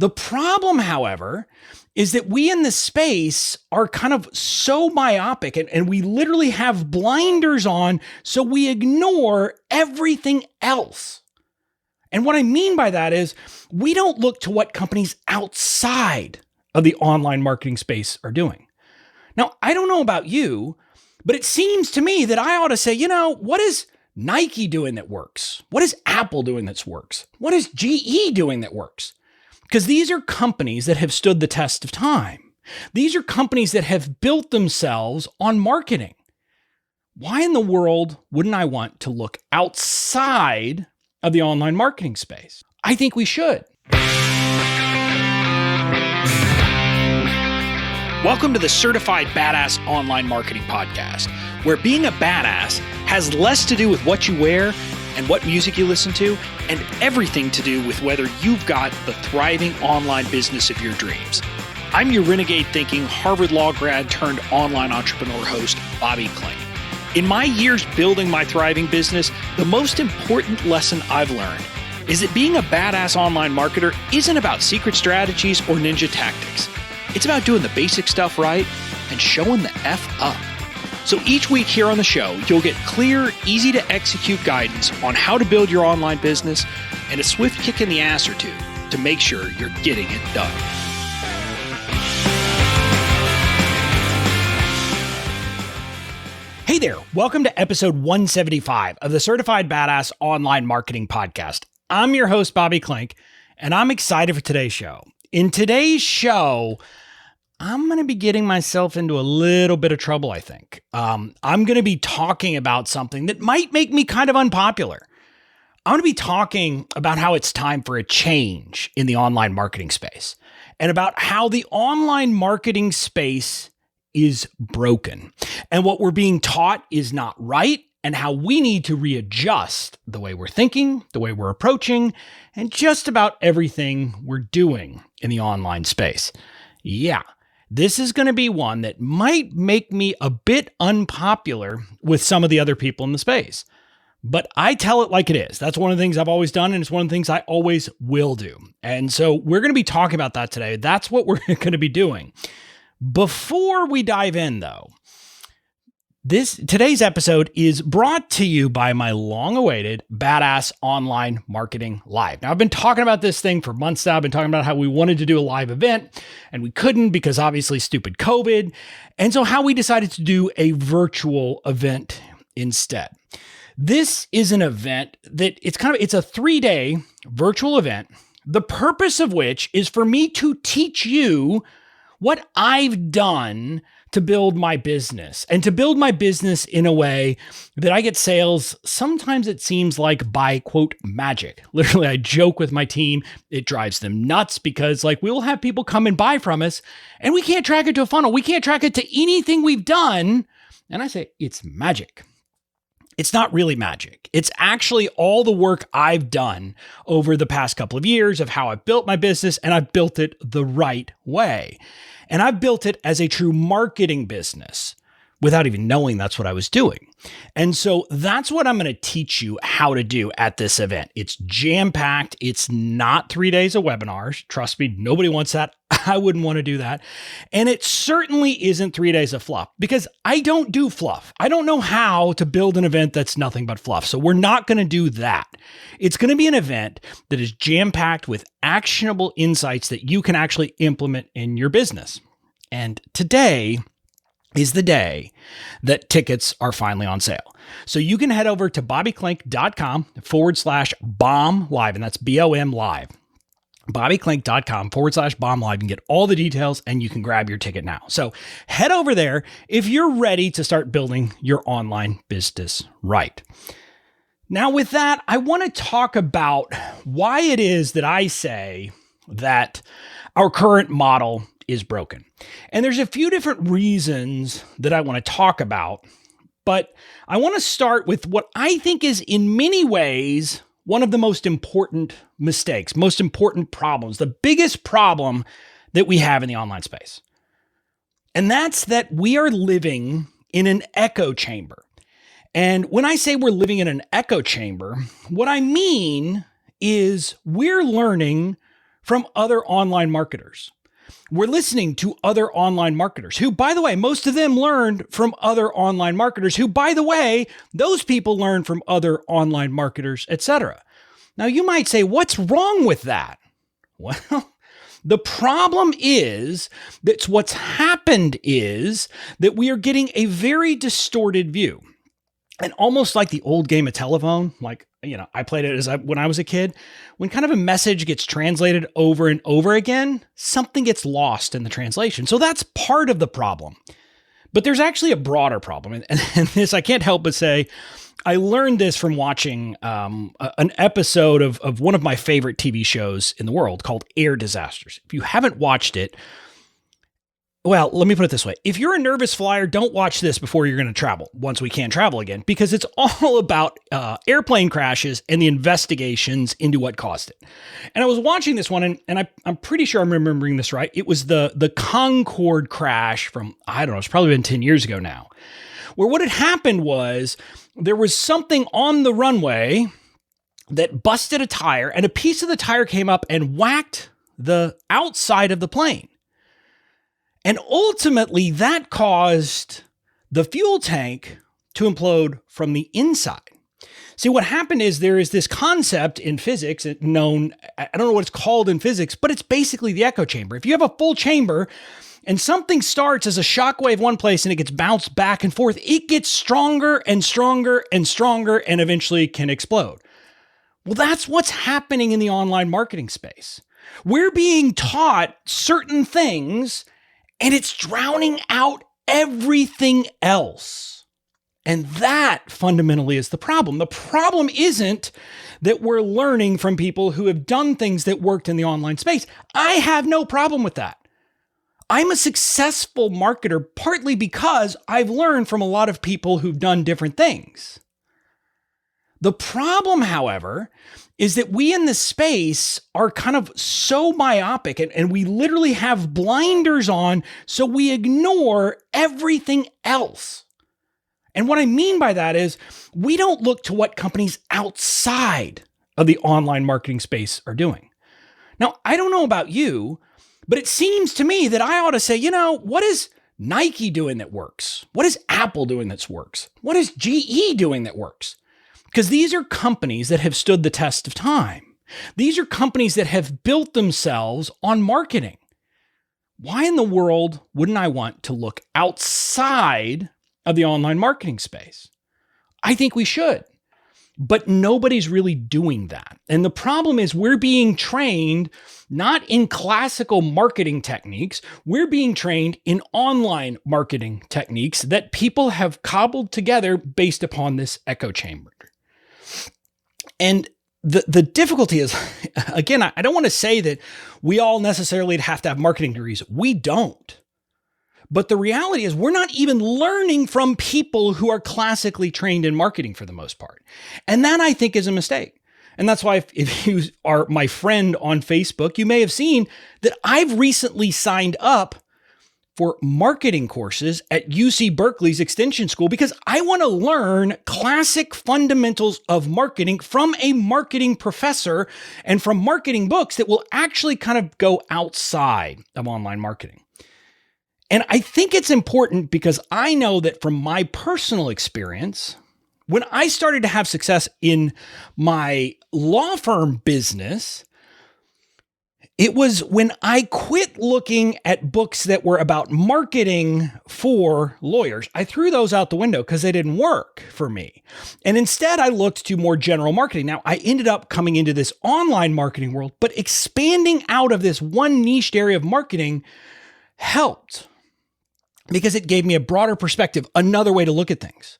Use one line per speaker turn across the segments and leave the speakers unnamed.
The problem, however, is that we in this space are kind of so myopic and we literally have blinders on, so we ignore everything else. And what I mean by that is we don't look to what companies outside of the online marketing space are doing. Now, I don't know about you, but it seems to me that I ought to say, what is Nike doing that works? What is Apple doing that works? What is GE doing that works? Because these are companies that have stood the test of time. These are companies that have built themselves on marketing. Why in the world wouldn't I want to look outside of the online marketing space? I think we should. Welcome to the Certified Badass Online Marketing Podcast, where being a badass has less to do with what you wear and what music you listen to, and everything to do with whether you've got the thriving online business of your dreams. I'm your renegade thinking Harvard Law grad turned online entrepreneur host, Bobby Klink. In my years building my thriving business, the most important lesson I've learned is that being a badass online marketer isn't about secret strategies or ninja tactics. It's about doing the basic stuff right and showing the F up. So each week here on the show, you'll get clear, easy to execute guidance on how to build your online business and a swift kick in the ass or two to make sure you're getting it done. Hey there, welcome to episode 175 of the Certified Badass Online Marketing Podcast. I'm your host, Bobby Klink, and I'm excited for today's show. In today's show, I'm going to be getting myself into a little bit of trouble, I think. I'm going to be talking about something that might make me kind of unpopular. I'm going to be talking about how it's time for a change in the online marketing space and about how the online marketing space is broken and what we're being taught is not right and how we need to readjust the way we're thinking, the way we're approaching, and just about everything we're doing in the online space. Yeah. This is going to be one that might make me a bit unpopular with some of the other people in the space. But I tell it like it is. That's one of the things I've always done, and it's one of the things I always will do. And so we're going to be talking about that today. That's what we're going to be doing. Before we dive in, though, today's episode is brought to you by my long-awaited Badass Online Marketing Live. Now, I've been talking about this thing for months now. I've been talking about how we wanted to do a live event, and we couldn't because obviously stupid COVID. And so how we decided to do a virtual event instead. This is an event that it's a 3-day virtual event, the purpose of which is for me to teach you what I've done to build my business and to build my business in a way that I get sales. Sometimes it seems like by quote magic. Literally, I joke with my team. It drives them nuts because we'll have people come and buy from us and we can't track it to a funnel. We can't track it to anything we've done. And I say, it's magic. It's not really magic. It's actually all the work I've done over the past couple of years of how I've built my business, and I've built it the right way. And I've built it as a true marketing business without even knowing that's what I was doing. And so that's what I'm going to teach you how to do at this event. It's jam-packed. It's not 3 days of webinars. Trust me, nobody wants that. I wouldn't want to do that. And it certainly isn't 3 days of fluff because I don't do fluff. I don't know how to build an event that's nothing but fluff. So we're not going to do that. It's going to be an event that is jam-packed with actionable insights that you can actually implement in your business. And today is the day that tickets are finally on sale. So you can head over to bobbyklink.com/bomb live, and that's BOM live. bobbyklink.com/bomb live and get all the details, and you can grab your ticket now. So head over there if you're ready to start building your online business right. Now with that, I want to talk about why it is that I say that our current model is broken. And there's a few different reasons that I want to talk about, but I want to start with what I think is in many ways one of the most important mistakes, most important problems, the biggest problem that we have in the online space. And that's that we are living in an echo chamber. And when I say we're living in an echo chamber, what I mean is we're learning from other online marketers. We're listening to other online marketers who, by the way, most of them learned from other online marketers who, by the way, those people learned from other online marketers, etc. Now, you might say, what's wrong with that? Well, the problem is that what's happened is that we are getting a very distorted view. And almost like the old game of telephone, like, I played it when I was a kid, when kind of a message gets translated over and over again, something gets lost in the translation. So that's part of the problem. But there's actually a broader problem. And this, I can't help but say, I learned this from watching an episode of one of my favorite TV shows in the world called Air Disasters. If you haven't watched it, well, let me put it this way. If you're a nervous flyer, don't watch this before you're going to travel, once we can travel again, because it's all about airplane crashes and the investigations into what caused it. And I was watching this one, and I'm pretty sure I'm remembering this right. It was the Concorde crash from, I don't know, it's probably been 10 years ago now, where what had happened was there was something on the runway that busted a tire, and a piece of the tire came up and whacked the outside of the plane. And ultimately, that caused the fuel tank to implode from the inside. See, what happened is there is this concept in physics known, I don't know what it's called in physics, but it's basically the echo chamber. If you have a full chamber and something starts as a shock wave one place and it gets bounced back and forth, it gets stronger and stronger and stronger and eventually can explode. Well, that's what's happening in the online marketing space. We're being taught certain things and it's drowning out everything else. And that fundamentally is the problem. The problem isn't that we're learning from people who have done things that worked in the online space. I have no problem with that. I'm a successful marketer partly because I've learned from a lot of people who've done different things. The problem, however, is that we in this space are kind of so myopic and we literally have blinders on, so we ignore everything else. And what I mean by that is we don't look to what companies outside of the online marketing space are doing. Now, I don't know about you, but it seems to me that I ought to say, what is Nike doing that works? What is Apple doing that works? What is GE doing that works? Because these are companies that have stood the test of time. These are companies that have built themselves on marketing. Why in the world wouldn't I want to look outside of the online marketing space? I think we should, but nobody's really doing that. And the problem is we're being trained not in classical marketing techniques. We're being trained in online marketing techniques that people have cobbled together based upon this echo chamber. And the difficulty is, again, I don't want to say that we all necessarily have to have marketing degrees. We don't. But the reality is we're not even learning from people who are classically trained in marketing for the most part. And that, I think, is a mistake. And that's why if you are my friend on Facebook, you may have seen that I've recently signed up for marketing courses at UC Berkeley's Extension School because I want to learn classic fundamentals of marketing from a marketing professor and from marketing books that will actually kind of go outside of online marketing. And I think it's important because I know that from my personal experience, when I started to have success in my law firm business, it was when I quit looking at books that were about marketing for lawyers. I threw those out the window because they didn't work for me. And instead, I looked to more general marketing. Now, I ended up coming into this online marketing world, but expanding out of this one niched area of marketing helped because it gave me a broader perspective, another way to look at things.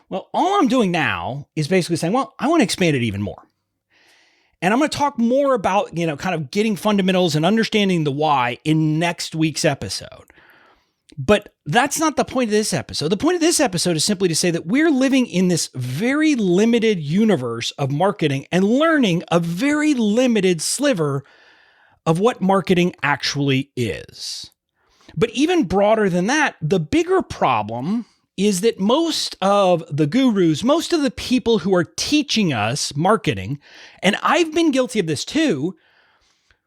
Well, all I'm doing now is basically saying, well, I want to expand it even more. And I'm going to talk more about, kind of getting fundamentals and understanding the why in next week's episode. But that's not the point of this episode. The point of this episode is simply to say that we're living in this very limited universe of marketing and learning a very limited sliver of what marketing actually is. But even broader than that, the bigger problem is that most of the gurus, most of the people who are teaching us marketing, and I've been guilty of this too,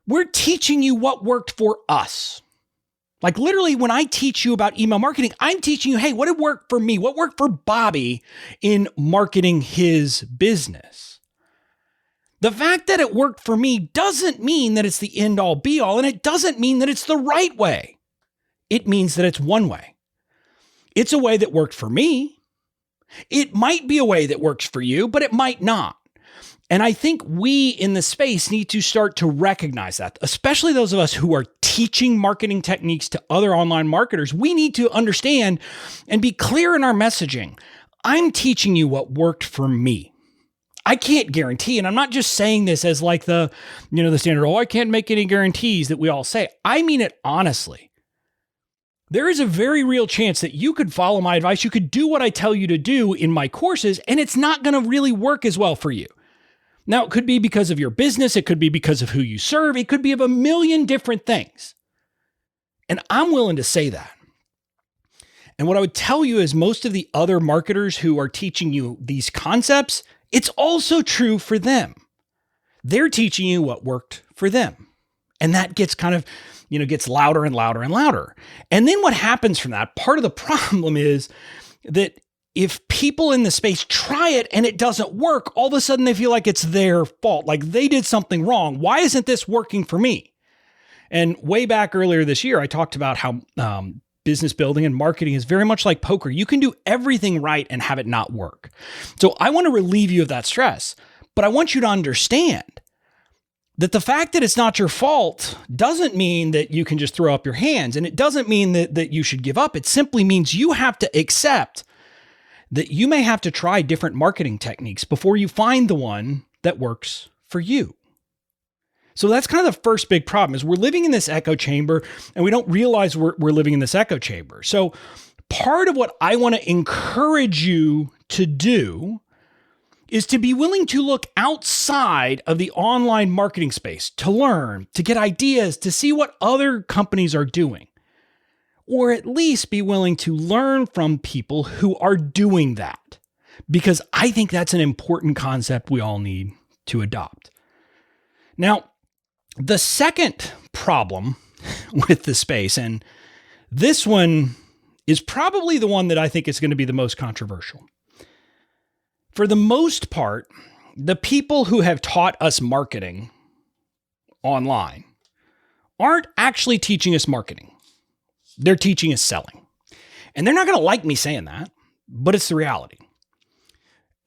We're teaching you what worked for us. Like literally, when I teach you about email marketing, I'm teaching you, hey, what did work for me? What worked for Bobby in marketing his business? The fact that it worked for me doesn't mean that it's the end all be all, and it doesn't mean that it's the right way. It means that it's one way. It's a way that worked for me. It might be a way that works for you, but it might not. And I think we in the space need to start to recognize that, especially those of us who are teaching marketing techniques to other online marketers. We need to understand and be clear in our messaging. I'm teaching you what worked for me. I can't guarantee, and I'm not just saying this as like the standard, I can't make any guarantees that we all say. I mean it honestly. There is a very real chance that you could follow my advice. You could do what I tell you to do in my courses, and it's not going to really work as well for you. Now, it could be because of your business. It could be because of who you serve. It could be of a million different things. And I'm willing to say that. And what I would tell you is most of the other marketers who are teaching you these concepts, it's also true for them. They're teaching you what worked for them. And that gets kind of, gets louder and louder and louder. And then what happens from that, part of the problem is that if people in the space try it and it doesn't work, all of a sudden they feel like it's their fault, like they did something wrong. Why isn't this working for me? And way back earlier this year, I talked about how business building and marketing is very much like poker. You can do everything right and have it not work. So I want to relieve you of that stress, but I want you to understand that the fact that it's not your fault doesn't mean that you can just throw up your hands, and it doesn't mean that you should give up. It simply means you have to accept that you may have to try different marketing techniques before you find the one that works for you. So that's kind of the first big problem is we're living in this echo chamber and we don't realize we're living in this echo chamber. So part of what I want to encourage you to do is to be willing to look outside of the online marketing space, to learn, to get ideas, to see what other companies are doing. Or at least be willing to learn from people who are doing that. Because I think that's an important concept we all need to adopt. Now, the second problem with the space, and this one is probably the one that I think is going to be the most controversial. For the most part, the people who have taught us marketing online aren't actually teaching us marketing. They're teaching us selling. And they're not going to like me saying that, but it's the reality.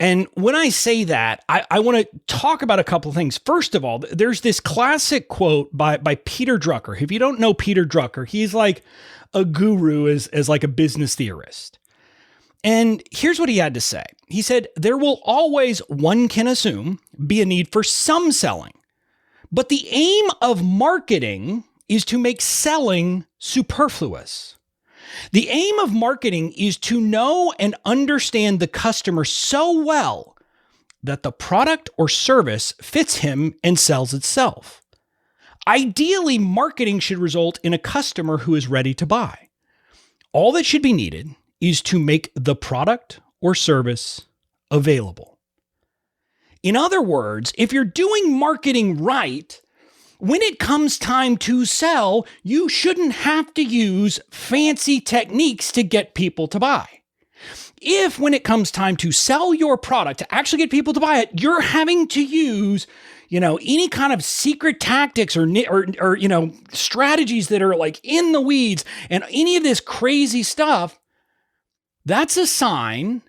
And when I say that, I want to talk about a couple of things. First of all, there's this classic quote by Peter Drucker. If you don't know Peter Drucker, he's like a guru as like a business theorist. And here's what he had to say. He said, there will always, one can assume, be a need for some selling. But the aim of marketing is to make selling superfluous. The aim of marketing is to know and understand the customer so well that the product or service fits him and sells itself. Ideally, marketing should result in a customer who is ready to buy. All that should be needed is to make the product or service available. In other words, if you're doing marketing right, when it comes time to sell, you shouldn't have to use fancy techniques to get people to buy. If when it comes time to sell your product, to actually get people to buy it, you're having to use, any kind of secret tactics or strategies that are like in the weeds and any of this crazy stuff, that's a sign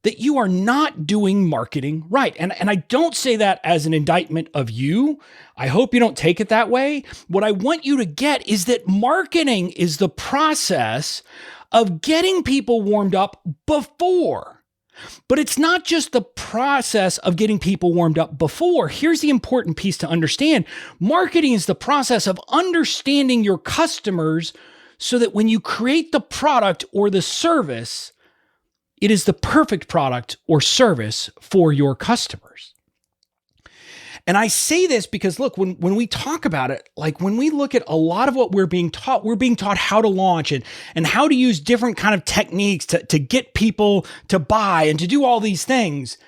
that you are not doing marketing right. And I don't say that as an indictment of you. I hope you don't take it that way. What I want you to get is that marketing is the process of getting people warmed up before. But it's not just the process of getting people warmed up before. Here's the important piece to understand. Marketing is the process of understanding your customers so that when you create the product or the service, it is the perfect product or service for your customers. And I say this because, look, when we talk about it, like when we look at a lot of what we're being taught how to launch and how to use different kind of techniques to get people to buy and to do all these things.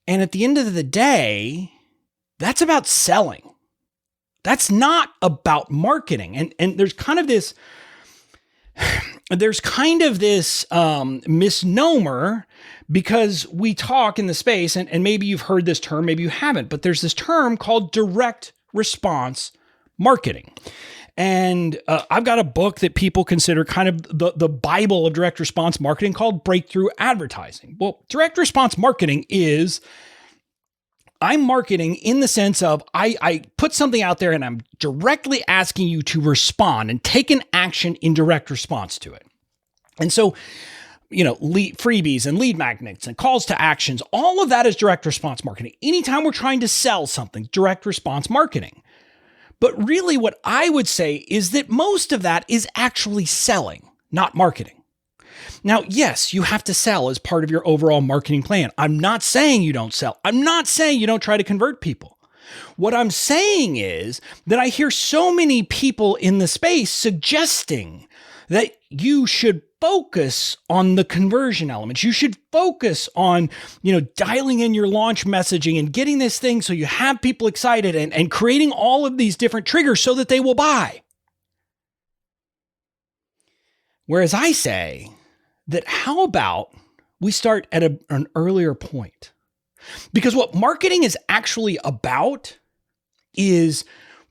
And at the end of the day, that's about selling. That's not about marketing. And there's kind of this misnomer, because we talk in the space, and maybe you've heard this term, maybe you haven't, but there's this term called direct response marketing. And I've got a book that people consider kind of the Bible of direct response marketing called Breakthrough Advertising. Well, direct response marketing is, I'm marketing in the sense of I put something out there and I'm directly asking you to respond and take an action in direct response to it. And so, freebies and lead magnets and calls to actions, all of that is direct response marketing. Anytime we're trying to sell something, direct response marketing. But really what I would say is that most of that is actually selling, not marketing. Now, yes, you have to sell as part of your overall marketing plan. I'm not saying you don't sell. I'm not saying you don't try to convert people. What I'm saying is that I hear so many people in the space suggesting that you should focus on the conversion elements. You should focus on, dialing in your launch messaging and getting this thing so you have people excited and creating all of these different triggers so that they will buy. Whereas I say that how about we start at an earlier point? Because what marketing is actually about is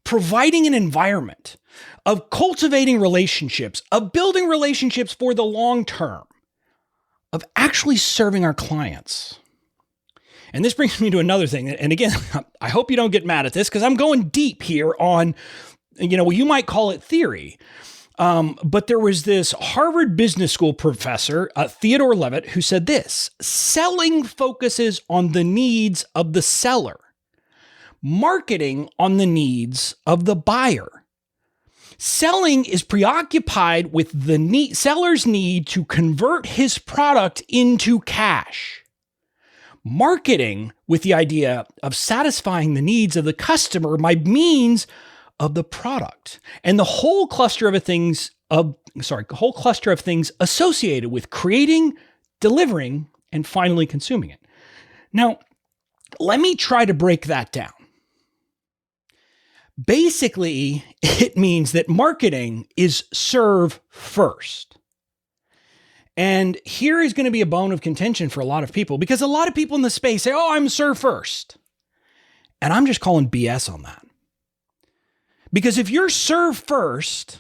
providing an environment of cultivating relationships, of building relationships for the long term, of actually serving our clients. And this brings me to another thing. And again, I hope you don't get mad at this because I'm going deep here on, you might call it theory. But there was this Harvard Business School professor, Theodore Levitt, who said this: selling focuses on the needs of the seller, marketing on the needs of the buyer. Selling is preoccupied with the seller's need to convert his product into cash. Marketing with the idea of satisfying the needs of the customer by means of the product and the whole cluster of things associated with creating, delivering, and finally consuming it. Now, let me try to break that down. Basically, it means that marketing is serve first. And here is going to be a bone of contention for a lot of people, because a lot of people in the space say, I'm serve first. And I'm just calling BS on that. Because if you're serve first,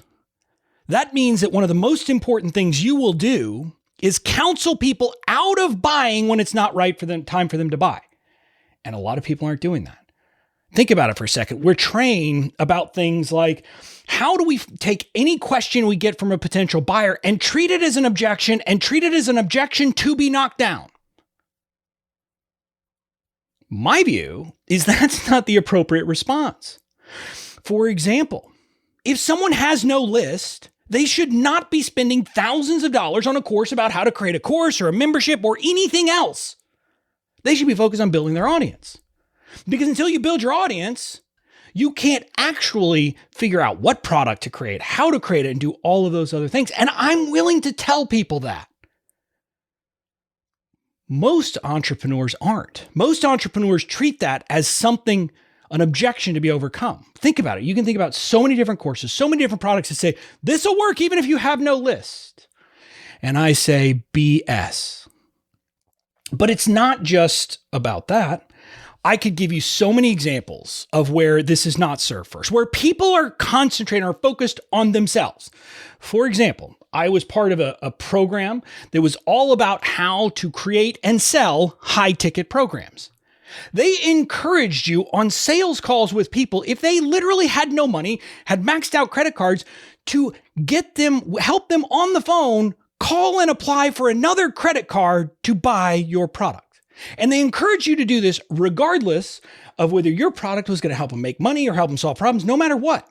that means that one of the most important things you will do is counsel people out of buying when it's not right for them, time for them to buy. And a lot of people aren't doing that. Think about it for a second. We're trained about things like, how do we take any question we get from a potential buyer and treat it as an objection to be knocked down? My view is that's not the appropriate response. For example, if someone has no list, they should not be spending thousands of dollars on a course about how to create a course or a membership or anything else. They should be focused on building their audience. Because until you build your audience, you can't actually figure out what product to create, how to create it, and do all of those other things. And I'm willing to tell people that. Most entrepreneurs aren't. Most entrepreneurs treat that as an objection to be overcome. Think about it. You can think about so many different courses, so many different products that say, this will work even if you have no list. And I say BS. But it's not just about that. I could give you so many examples of where this is not serve first, where people are concentrating or focused on themselves. For example, I was part of a program that was all about how to create and sell high ticket programs. They encouraged you on sales calls with people, if they literally had no money, had maxed out credit cards, to help them on the phone, call and apply for another credit card to buy your product. And they encourage you to do this regardless of whether your product was going to help them make money or help them solve problems, no matter what.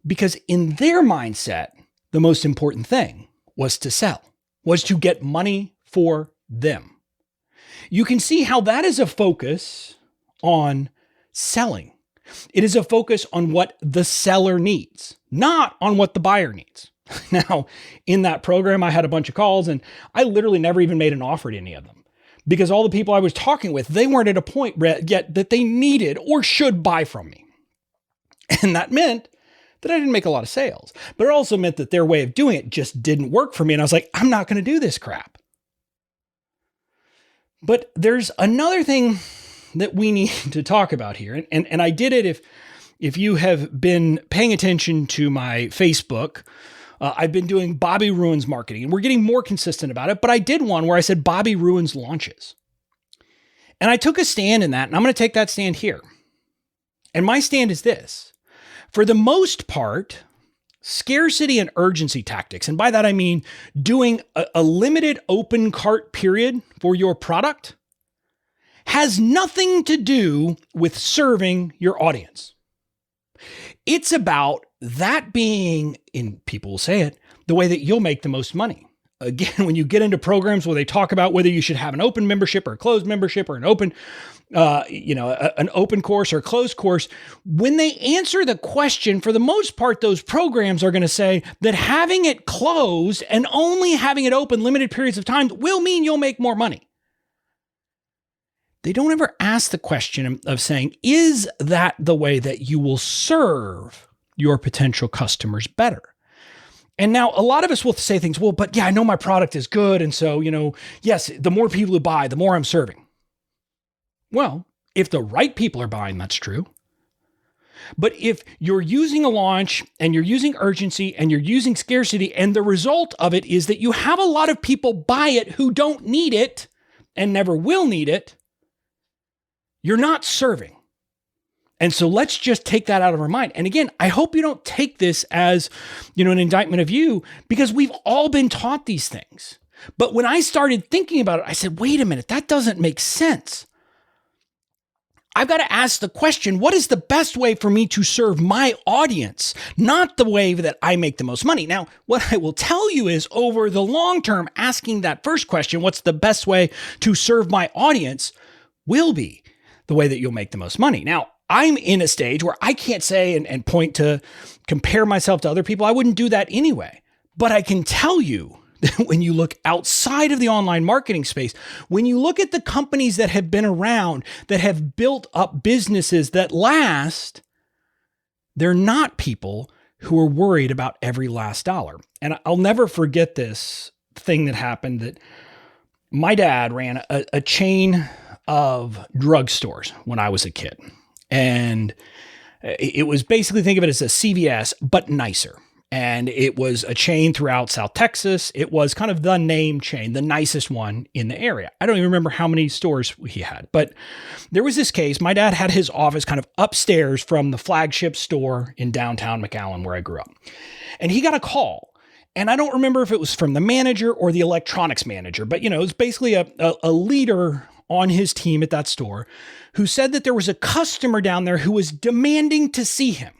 Because in their mindset, the most important thing was to sell, was to get money for them. You can see how that is a focus on selling. It is a focus on what the seller needs, not on what the buyer needs. Now, in that program, I had a bunch of calls and I literally never even made an offer to any of them. Because all the people I was talking with, they weren't at a point yet that they needed or should buy from me. And that meant that I didn't make a lot of sales, but it also meant that their way of doing it just didn't work for me. And I was like, I'm not going to do this crap. But there's another thing that we need to talk about here. And I did it if you have been paying attention to my Facebook. I've been doing Bobby Ruins marketing, and we're getting more consistent about it. But I did one where I said Bobby Ruins launches. And I took a stand in that, and I'm going to take that stand here. And my stand is this. For the most part, scarcity and urgency tactics, and by that I mean doing a limited open cart period for your product, has nothing to do with serving your audience. It's about that being, and people will say it, the way that you'll make the most money. Again, when you get into programs where they talk about whether you should have an open membership or a closed membership or an open, an open course or a closed course, when they answer the question, for the most part, those programs are going to say that having it closed and only having it open limited periods of time will mean you'll make more money. They don't ever ask the question of saying, is that the way that you will serve your potential customers better? And now a lot of us will say things, well, but yeah, I know my product is good. And so, yes, the more people who buy, the more I'm serving. Well, if the right people are buying, that's true. But if you're using a launch and you're using urgency and you're using scarcity, and the result of it is that you have a lot of people buy it who don't need it and never will need it, you're not serving. And so let's just take that out of our mind. And again, I hope you don't take this as, an indictment of you, because we've all been taught these things. But when I started thinking about it, I said, wait a minute, that doesn't make sense. I've got to ask the question, what is the best way for me to serve my audience, not the way that I make the most money? Now, what I will tell you is, over the long term, asking that first question, what's the best way to serve my audience, will be the way that you'll make the most money. Now, I'm in a stage where I can't say and point to compare myself to other people. I wouldn't do that anyway. But I can tell you that when you look outside of the online marketing space, when you look at the companies that have been around, that have built up businesses that last, they're not people who are worried about every last dollar. And I'll never forget this thing that happened, that my dad ran a chain of drugstores when I was a kid. And it was basically, think of it as a CVS, but nicer. And it was a chain throughout South Texas. It was kind of the name chain, the nicest one in the area. I don't even remember how many stores he had, but there was this case. My dad had his office kind of upstairs from the flagship store in downtown McAllen, where I grew up. And he got a call. And I don't remember if it was from the manager or the electronics manager, but it was basically a leader on his team at that store who said that there was a customer down there who was demanding to see him.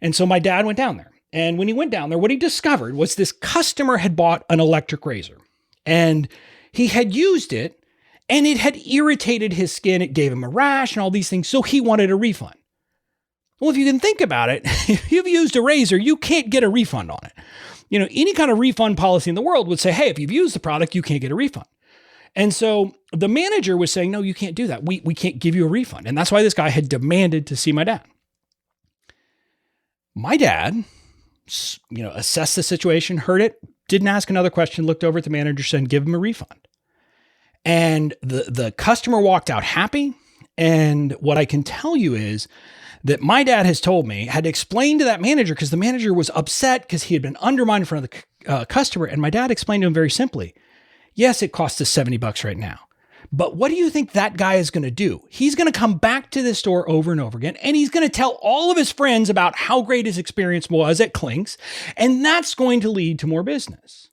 And so my dad went down there. And when he went down there, what he discovered was this customer had bought an electric razor, and he had used it, and it had irritated his skin. It gave him a rash and all these things. So he wanted a refund. Well, if you can think about it, if you've used a razor, you can't get a refund on it. Any kind of refund policy in the world would say, hey, if you've used the product, you can't get a refund. And so the manager was saying, no, you can't do that. We can't give you a refund. And that's why this guy had demanded to see my dad. My dad, assessed the situation, heard it, didn't ask another question, looked over at the manager, said, give him a refund. And the customer walked out happy. And what I can tell you is that my dad has told me, had explained to that manager, because the manager was upset because he had been undermined in front of the customer. And my dad explained to him very simply, yes, it costs us $70 right now. But what do you think that guy is going to do? He's going to come back to this store over and over again, and he's going to tell all of his friends about how great his experience was at Klink's, and that's going to lead to more business.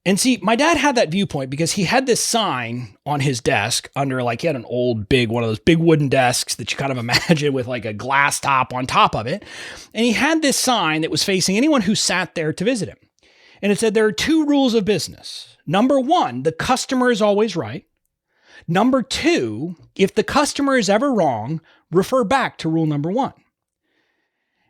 And see, my dad had that viewpoint because he had this sign on his desk under, he had an old one of those big wooden desks that you kind of imagine with a glass top on top of it. And he had this sign that was facing anyone who sat there to visit him. And it said, there are 2 rules of business. Number 1, the customer is always right. Number 2, if the customer is ever wrong, refer back to rule number 1.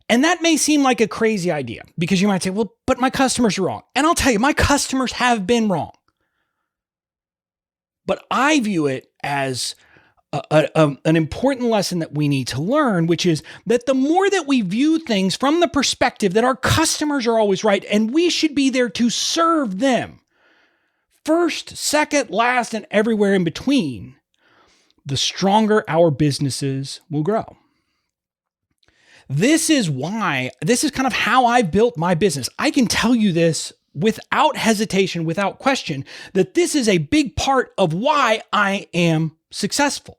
And that may seem like a crazy idea because you might say, well, but my customers are wrong. And I'll tell you, my customers have been wrong. But I view it as an important lesson that we need to learn, which is that the more that we view things from the perspective that our customers are always right and we should be there to serve them first, second, last, and everywhere in between, the stronger our businesses will grow. This is kind of how I built my business. I can tell you this without hesitation, without question, that this is a big part of why I am successful.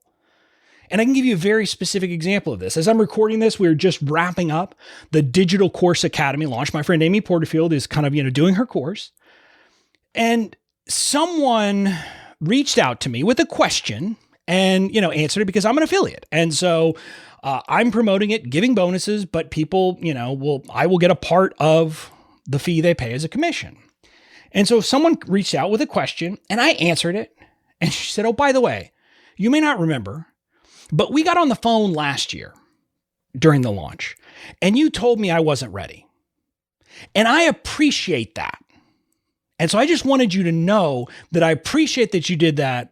And I can give you a very specific example of this. As I'm recording this, we're just wrapping up the Digital Course Academy launch. My friend Amy Porterfield is kind of, doing her course. And someone reached out to me with a question and, answered it because I'm an affiliate. And so I'm promoting it, giving bonuses, but people, I will get a part of the fee they pay as a commission. And so someone reached out with a question and I answered it. And she said, oh, by the way, you may not remember, but we got on the phone last year during the launch and you told me I wasn't ready. And I appreciate that. And so I just wanted you to know that I appreciate that you did that.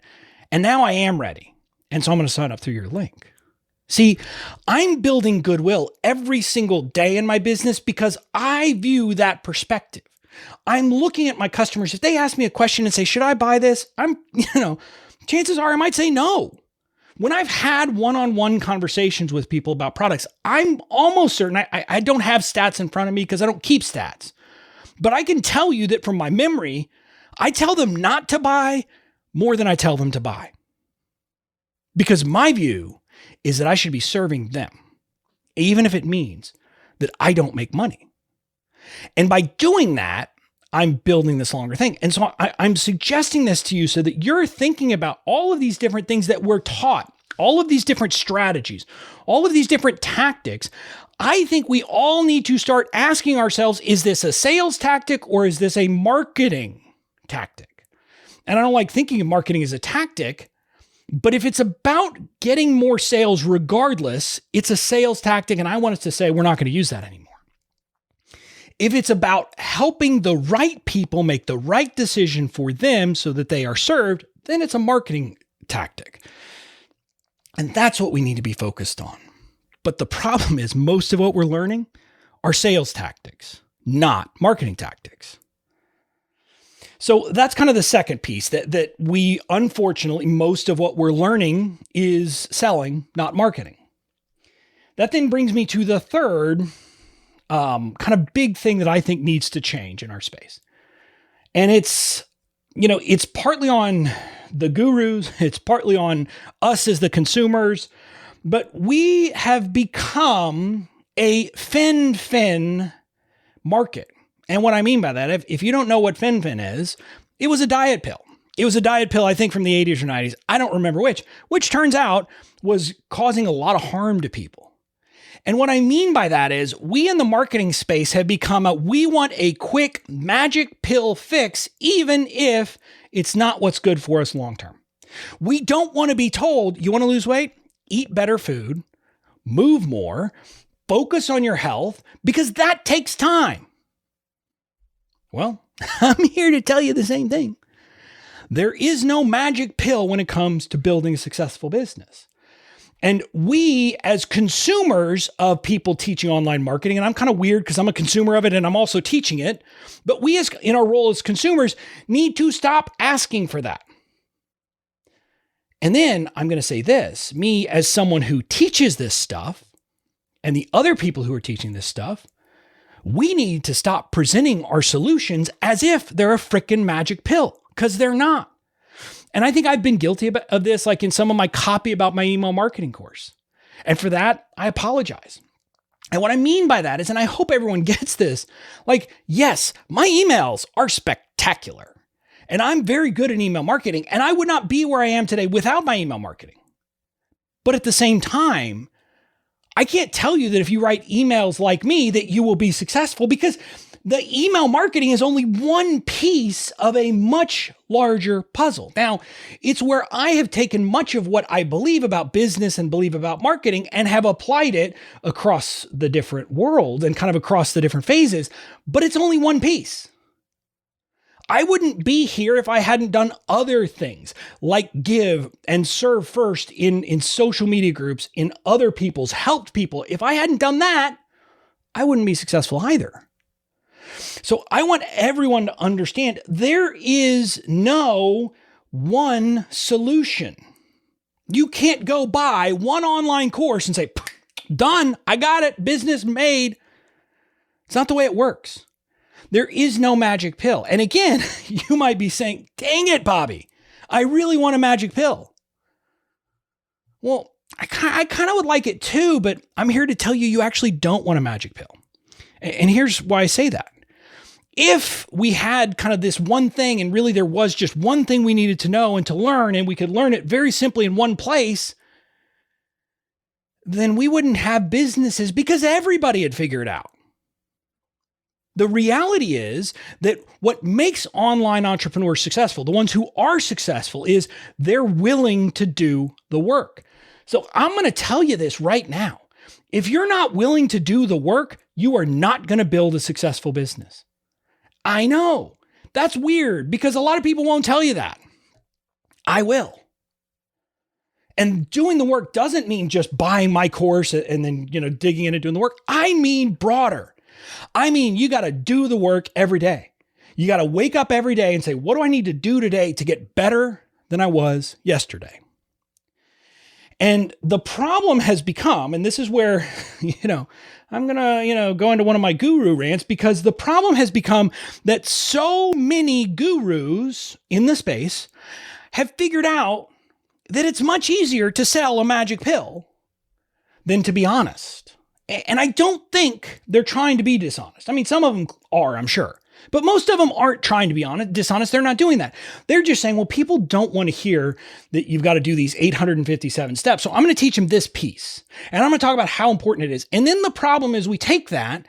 And now I am ready. And so I'm going to sign up through your link. See, I'm building goodwill every single day in my business because I view that perspective. I'm looking at my customers. If they ask me a question and say, should I buy this? Chances are I might say no. When I've had one-on-one conversations with people about products, I'm almost certain, I don't have stats in front of me because I don't keep stats, but I can tell you that from my memory, I tell them not to buy more than I tell them to buy. Because my view is that I should be serving them, even if it means that I don't make money. And by doing that, I'm building this longer thing. And so I'm suggesting this to you so that you're thinking about all of these different things that we're taught, all of these different strategies, all of these different tactics. I think we all need to start asking ourselves, is this a sales tactic or is this a marketing tactic? And I don't like thinking of marketing as a tactic, but if it's about getting more sales regardless, it's a sales tactic. And I want us to say, we're not going to use that anymore. If it's about helping the right people make the right decision for them so that they are served, then it's a marketing tactic. And that's what we need to be focused on. But the problem is most of what we're learning are sales tactics, not marketing tactics. So that's kind of the second piece that we, unfortunately, most of what we're learning is selling, not marketing. That then brings me to the third kind of big thing that I think needs to change in our space. And it's partly on the gurus, it's partly on us as the consumers, but we have become a fin market. And what I mean by that, if you don't know what fin is, it was a diet pill. It was a diet pill, I think, from the 80s or 90s. I don't remember which turns out was causing a lot of harm to people. And what I mean by that is we in the marketing space have become we want a quick magic pill fix, even if it's not what's good for us long-term. We don't want to be told, you want to lose weight? Eat better food, move more, focus on your health, because that takes time. Well, I'm here to tell you the same thing. There is no magic pill when it comes to building a successful business. And we, as consumers of people teaching online marketing, and I'm kind of weird because I'm a consumer of it and I'm also teaching it, but we, as in our role as consumers, need to stop asking for that. And then I'm going to say this, me as someone who teaches this stuff and the other people who are teaching this stuff, we need to stop presenting our solutions as if they're a freaking magic pill, because they're not. And I think I've been guilty of this, like in some of my copy about my email marketing course. And for that, I apologize. And what I mean by that is, and I hope everyone gets this, yes, my emails are spectacular. And I'm very good at email marketing. And I would not be where I am today without my email marketing. But at the same time, I can't tell you that if you write emails like me that you will be successful, because the email marketing is only one piece of a much larger puzzle. Now, it's where I have taken much of what I believe about business and believe about marketing and have applied it across the different world and kind of across the different phases, but it's only one piece. I wouldn't be here if I hadn't done other things like give and serve first in social media groups, in other people's, helped people. If I hadn't done that, I wouldn't be successful either. So I want everyone to understand there is no one solution. You can't go buy one online course and say, done, I got it, business made. It's not the way it works. There is no magic pill. And again, you might be saying, dang it, Bobby, I really want a magic pill. Well, I kind of would like it too, but I'm here to tell you, you actually don't want a magic pill. And here's why I say that. If we had kind of this one thing and really there was just one thing we needed to know and to learn, and we could learn it very simply in one place, then we wouldn't have businesses because everybody had figured it out. The reality is that what makes online entrepreneurs successful, the ones who are successful, is they're willing to do the work. So I'm going to tell you this right now. If you're not willing to do the work, you are not going to build a successful business. I know that's weird because a lot of people won't tell you that. I will. And doing the work doesn't mean just buying my course and then, digging in and doing the work. I mean broader. I mean, you got to do the work every day. You got to wake up every day and say, what do I need to do today to get better than I was yesterday? And the problem has become, and this is where, I'm going to, go into one of my guru rants, because the problem has become that so many gurus in the space have figured out that it's much easier to sell a magic pill than to be honest. And I don't think they're trying to be dishonest. I mean, some of them are, I'm sure, but most of them aren't trying to be dishonest. They're not doing that. They're just saying, well, people don't want to hear that you've got to do these 857 steps. So I'm going to teach them this piece, and I'm going to talk about how important it is. And then the problem is we take that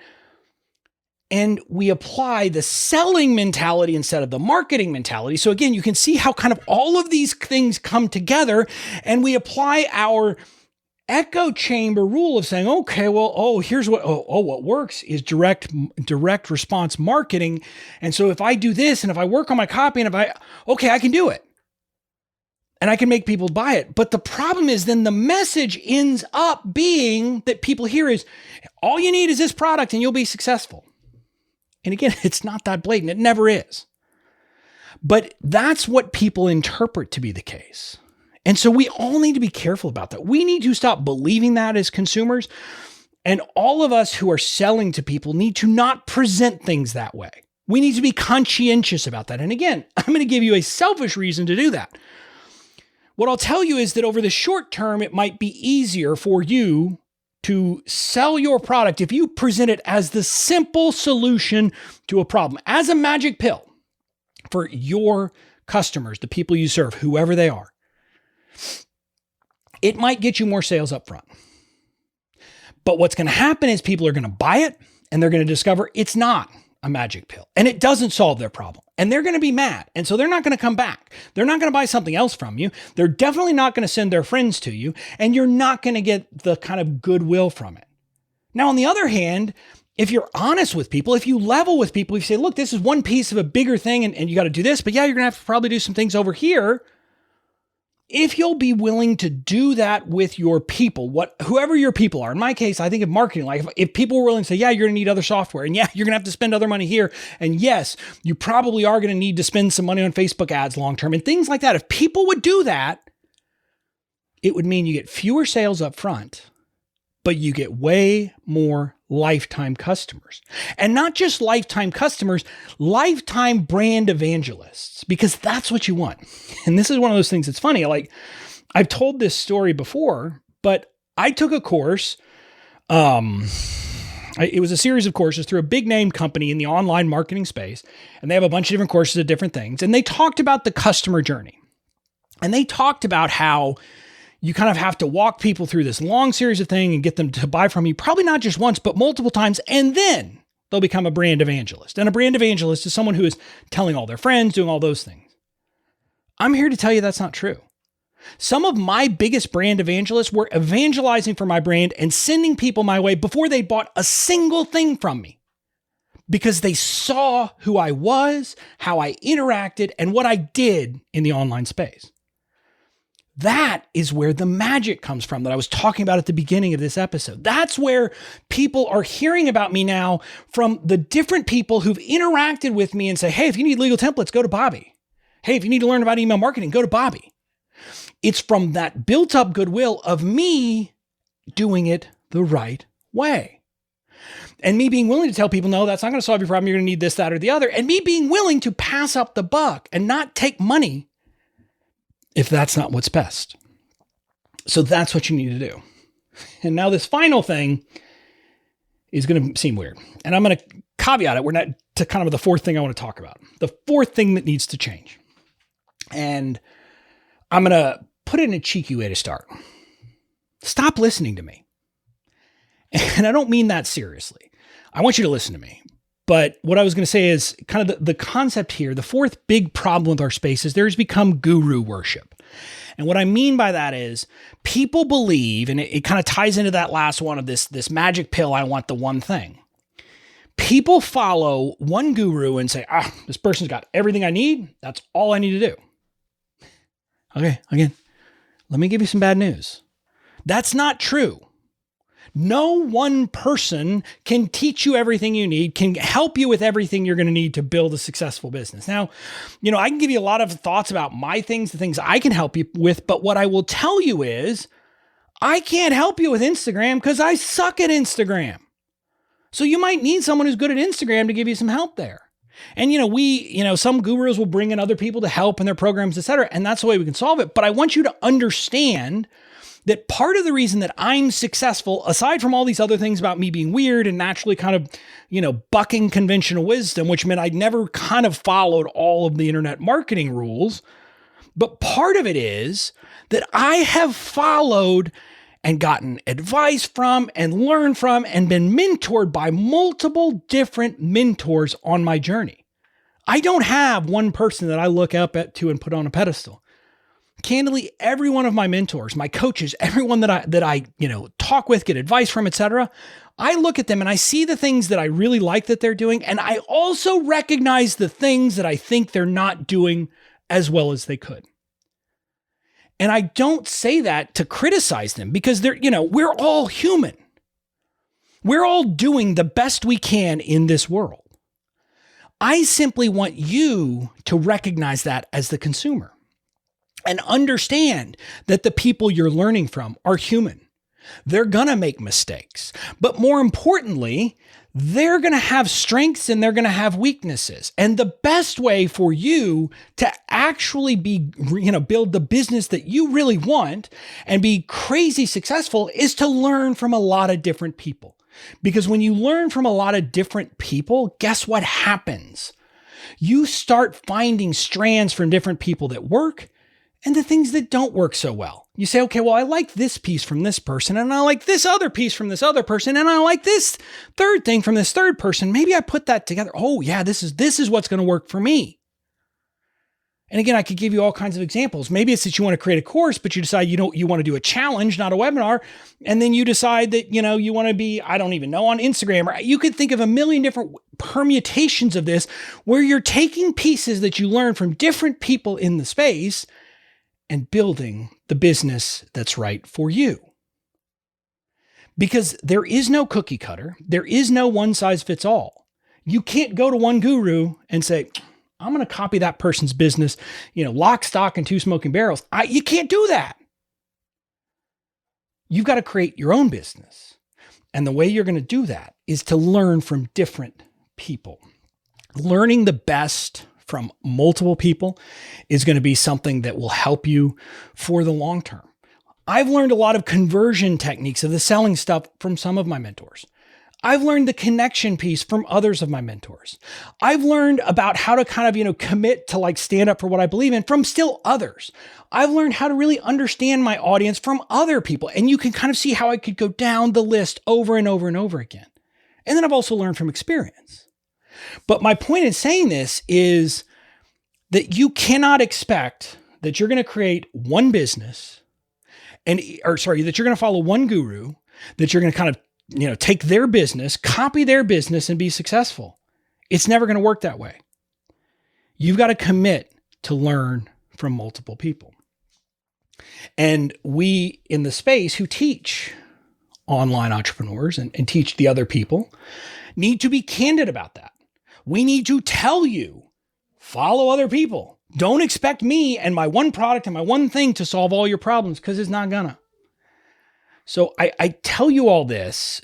and we apply the selling mentality instead of the marketing mentality. So again, you can see how kind of all of these things come together, and we apply our echo chamber rule of saying, okay, well, here's what works is direct response marketing. And so if I do this and if I work on my copy and I can do it and I can make people buy it. But the problem is then the message ends up being that people hear is all you need is this product and you'll be successful. And again, it's not that blatant. It never is. But that's what people interpret to be the case. And so we all need to be careful about that. We need to stop believing that as consumers. And all of us who are selling to people need to not present things that way. We need to be conscientious about that. And again, I'm going to give you a selfish reason to do that. What I'll tell you is that over the short term, it might be easier for you to sell your product if you present it as the simple solution to a problem, as a magic pill for your customers, the people you serve, whoever they are. It might get you more sales up front. But what's going to happen is people are going to buy it and they're going to discover it's not a magic pill and it doesn't solve their problem. And they're going to be mad. And so they're not going to come back. They're not going to buy something else from you. They're definitely not going to send their friends to you. And you're not going to get the kind of goodwill from it. Now, on the other hand, if you're honest with people, if you level with people, if you say, look, this is one piece of a bigger thing and you got to do this, but yeah, you're going to have to probably do some things over here. If you'll be willing to do that with your people, whoever your people are, in my case, I think of marketing, like if people were willing to say, yeah, you're going to need other software, and yeah, you're going to have to spend other money here, and yes, you probably are going to need to spend some money on Facebook ads long-term and things like that. If people would do that, it would mean you get fewer sales up front, but you get way more lifetime customers. And not just lifetime customers, lifetime brand evangelists, because that's what you want. And this is one of those things that's funny. Like I've told this story before, but I took a course. It was a series of courses through a big name company in the online marketing space. And they have a bunch of different courses of different things. And they talked about the customer journey. And they talked about how you kind of have to walk people through this long series of things and get them to buy from you, probably not just once, but multiple times. And then they'll become a brand evangelist. And a brand evangelist is someone who is telling all their friends, doing all those things. I'm here to tell you that's not true. Some of my biggest brand evangelists were evangelizing for my brand and sending people my way before they bought a single thing from me. because they saw who I was, how I interacted, and what I did in the online space. That is where the magic comes from that I was talking about at the beginning of this episode. That's where people are hearing about me now from the different people who've interacted with me and say, hey, if you need legal templates, go to Bobby. Hey, if you need to learn about email marketing, go to Bobby. It's from that built up goodwill of me doing it the right way. And me being willing to tell people, no, that's not going to solve your problem. You're going to need this, that, or the other. And me being willing to pass up the buck and not take money if that's not what's best. So that's what you need to do. And now this final thing is going to seem weird. And I'm going to caveat it. We're not to kind of the fourth thing I want to talk about. The fourth thing that needs to change. And I'm going to put it in a cheeky way to start. Stop listening to me. And I don't mean that seriously. I want you to listen to me. But what I was going to say is kind of the concept here, the fourth big problem with our space is there's become guru worship. And what I mean by that is people believe, and it kind of ties into that last one of this magic pill, I want the one thing. People follow one guru and say, this person's got everything I need. That's all I need to do. Okay, again, let me give you some bad news. That's not true. No one person can teach you everything you need, can help you with everything you're going to need to build a successful business. Now, I can give you a lot of thoughts about my things, the things I can help you with, but what I will tell you is I can't help you with Instagram because I suck at Instagram. So you might need someone who's good at Instagram to give you some help there. And, some gurus will bring in other people to help in their programs, et cetera, and that's the way we can solve it. But I want you to understand that part of the reason that I'm successful, aside from all these other things about me being weird and naturally kind of, bucking conventional wisdom, which meant I'd never kind of followed all of the internet marketing rules. But part of it is that I have followed and gotten advice from and learned from and been mentored by multiple different mentors on my journey. I don't have one person that I look up to and put on a pedestal. Candidly, every one of my mentors, my coaches, everyone that I talk with, get advice from, etc. I look at them and I see the things that I really like that they're doing. And I also recognize the things that I think they're not doing as well as they could. And I don't say that to criticize them because we're all human. We're all doing the best we can in this world. I simply want you to recognize that as the consumer. And understand that the people you're learning from are human. They're going to make mistakes. But more importantly, they're going to have strengths and they're going to have weaknesses. And the best way for you to actually build the business that you really want and be crazy successful is to learn from a lot of different people. Because when you learn from a lot of different people, guess what happens? You start finding strands from different people that work and the things that don't work so well. You say, okay, well, I like this piece from this person, and I like this other piece from this other person, and I like this third thing from this third person. Maybe I put that together. Oh yeah, this is what's going to work for me. And again, I could give you all kinds of examples. Maybe it's that you want to create a course, but you decide you want to do a challenge, not a webinar. And then you decide that, you want to be, I don't even know, on Instagram. Or you could think of a million different permutations of this where you're taking pieces that you learn from different people in the space and building the business that's right for you. Because there is no cookie cutter. There is no one size fits all. You can't go to one guru and say, I'm going to copy that person's business, lock, stock, and two smoking barrels. You can't do that. You've got to create your own business. And the way you're going to do that is to learn from different people. Learning the best from multiple people is going to be something that will help you for the long term. I've learned a lot of conversion techniques of the selling stuff from some of my mentors. I've learned the connection piece from others of my mentors. I've learned about how to kind of, commit to stand up for what I believe in from still others. I've learned how to really understand my audience from other people. And you can kind of see how I could go down the list over and over and over again. And then I've also learned from experience. But my point in saying this is that you cannot expect that you're going to create one business that you're going to follow one guru, that you're going to kind of, take their business, copy their business and be successful. It's never going to work that way. You've got to commit to learn from multiple people. And we in the space who teach online entrepreneurs and teach the other people need to be candid about that. We need to tell you, follow other people. Don't expect me and my one product and my one thing to solve all your problems, because it's not gonna. So I tell you all this.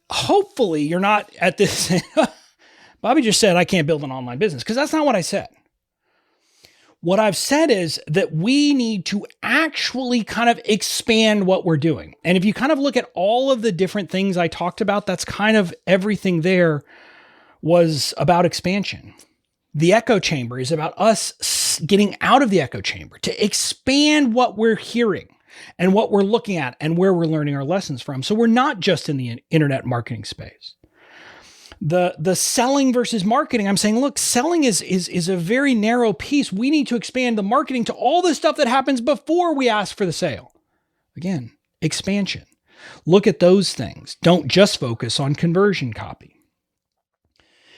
Hopefully you're not at this. Bobby just said, I can't build an online business, because that's not what I said. What I've said is that we need to actually kind of expand what we're doing. And if you kind of look at all of the different things I talked about, that's kind of everything was about expansion. The echo chamber is about us getting out of the echo chamber to expand what we're hearing and what we're looking at and where we're learning our lessons from. So we're not just in the internet marketing space. The selling versus marketing, I'm saying, look, selling is a very narrow piece. We need to expand the marketing to all the stuff that happens before we ask for the sale. Again, expansion. Look at those things. Don't just focus on conversion copy.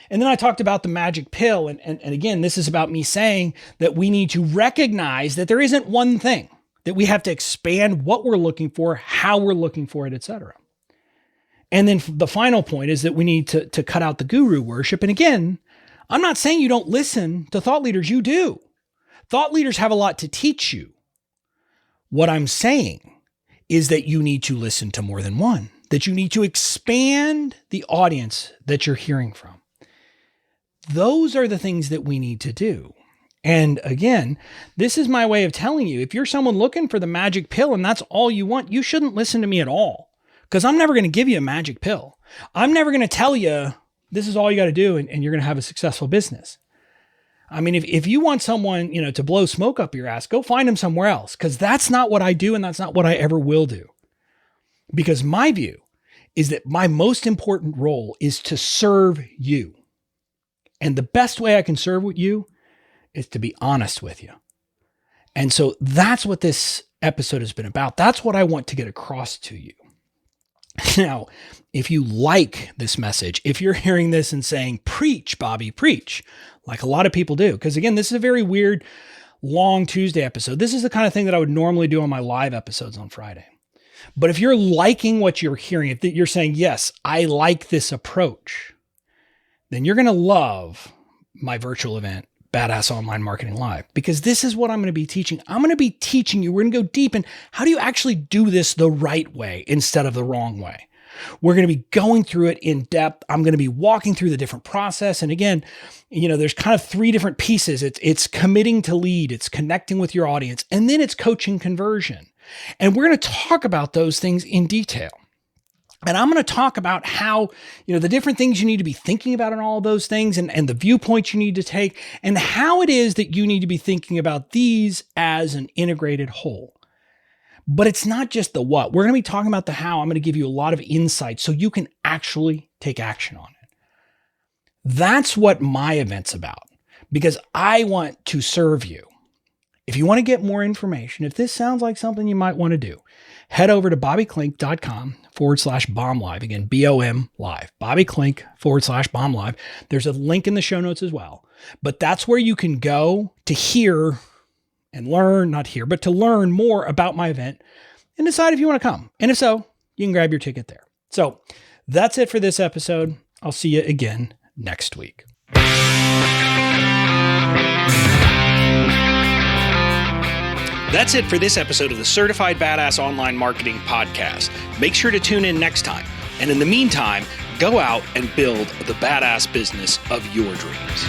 And then I talked about the magic pill. And again, this is about me saying that we need to recognize that there isn't one thing, that we have to expand what we're looking for, how we're looking for it, etc. And then the final point is that we need to cut out the guru worship. And again, I'm not saying you don't listen to thought leaders. You do. Thought leaders have a lot to teach you. What I'm saying is that you need to listen to more than one, that you need to expand the audience that you're hearing from. Those are the things that we need to do. And again, this is my way of telling you, if you're someone looking for the magic pill and that's all you want, you shouldn't listen to me at all, because I'm never going to give you a magic pill. I'm never going to tell you this is all you got to do and you're going to have a successful business. I mean, if you want someone, to blow smoke up your ass, go find them somewhere else, because that's not what I do and that's not what I ever will do. Because my view is that my most important role is to serve you. And the best way I can serve with you is to be honest with you. And so that's what this episode has been about. That's what I want to get across to you. Now, if you like this message, if you're hearing this and saying, preach, Bobby, preach, like a lot of people do, because again, this is a very weird, long Tuesday episode. This is the kind of thing that I would normally do on my live episodes on Friday. But if you're liking what you're hearing, if you're saying, yes, I like this approach, then you're going to love my virtual event, Badass Online Marketing Live, because this is what I'm going to be teaching. I'm going to be teaching you. We're going to go deep in how do you actually do this the right way instead of the wrong way. We're going to be going through it in depth. I'm going to be walking through the different process. And again, there's kind of three different pieces. It's committing to lead, it's connecting with your audience, and then it's coaching conversion. And we're going to talk about those things in detail. And I'm going to talk about how, the different things you need to be thinking about in all of those things and the viewpoints you need to take and how it is that you need to be thinking about these as an integrated whole. But it's not just the what. We're going to be talking about the how. I'm going to give you a lot of insight so you can actually take action on it. That's what my event's about, because I want to serve you. If you want to get more information, if this sounds like something you might want to do, head over to bobbyklink.com/bomb live. Again, BOM live, bobbyklink.com/bomb live. There's a link in the show notes as well, but that's where you can go to hear and learn, not hear, but to learn more about my event and decide if you want to come. And if so, you can grab your ticket there. So that's it for this episode. I'll see you again next week. That's it for this episode of the Certified Badass Online Marketing Podcast. Make sure to tune in next time. And in the meantime, go out and build the badass business of your dreams.